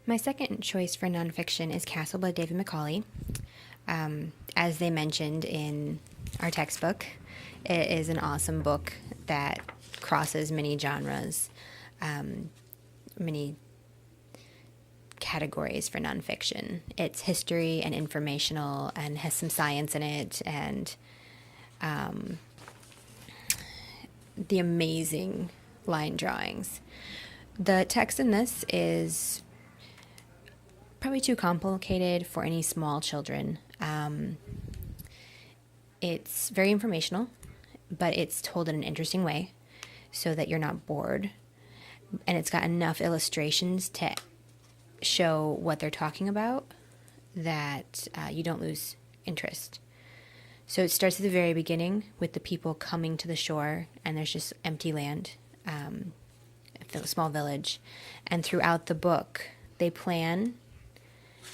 My second choice for nonfiction is Castle by David Macaulay. As they mentioned in our textbook, it is an awesome book that crosses many genres, many categories for nonfiction. It's history and informational and has some science in it, and the amazing line drawings. The text in this is probably too complicated for any small children. It's very informational, but it's told in an interesting way so that you're not bored. And it's got enough illustrations to show what they're talking about that you don't lose interest. So it starts at the very beginning with the people coming to the shore, and there's just empty land, a small village. And throughout the book, they plan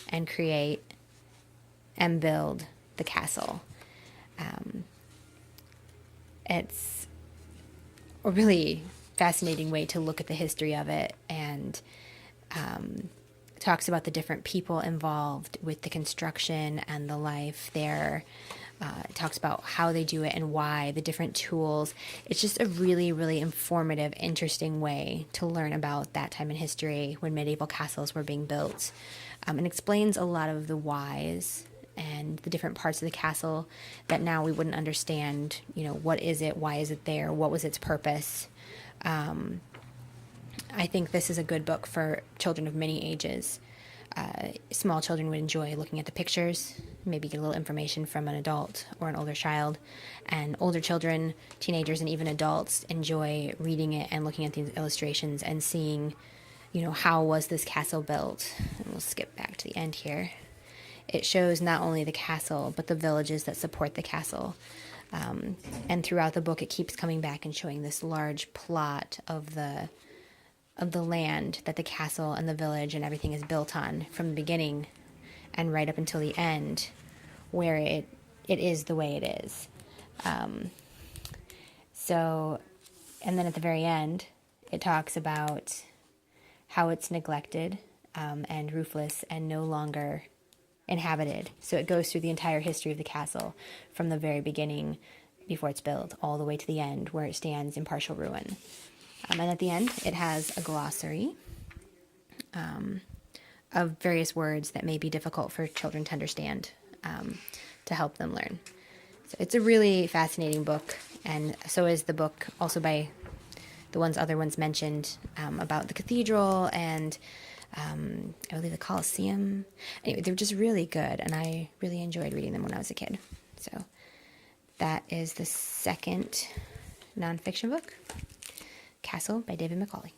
and create and build the castle. It's a really fascinating way to look at the history of it, and talks about the different people involved with the construction and the life there. It talks about how they do it and why, the different tools. It's just a really, really informative, interesting way to learn about that time in history when medieval castles were being built. And explains a lot of the whys and the different parts of the castle that now we wouldn't understand. You know, what is it? Why is it there? What was its purpose? I think this is a good book for children of many ages. Small children would enjoy looking at the pictures, maybe get a little information from an adult or an older child. And older children, teenagers, and even adults enjoy reading it and looking at these illustrations and seeing, you know, how was this castle built? And we'll skip back to the end here. It shows not only the castle, but the villages that support the castle. And throughout the book, it keeps coming back and showing this large plot of the land that the castle and the village and everything is built on from the beginning and right up until the end, where it is the way it is. And then at the very end, it talks about how it's neglected and roofless and no longer inhabited. So it goes through the entire history of the castle from the very beginning, before it's built, all the way to the end where it stands in partial ruin. And at the end, it has a glossary of various words that may be difficult for children to understand, to help them learn. So it's a really fascinating book, and so is the book also by the other ones mentioned, about the cathedral and I believe the Colosseum. Anyway, they were just really good, and I really enjoyed reading them when I was a kid. So that is the second nonfiction book, Castle by David Macaulay.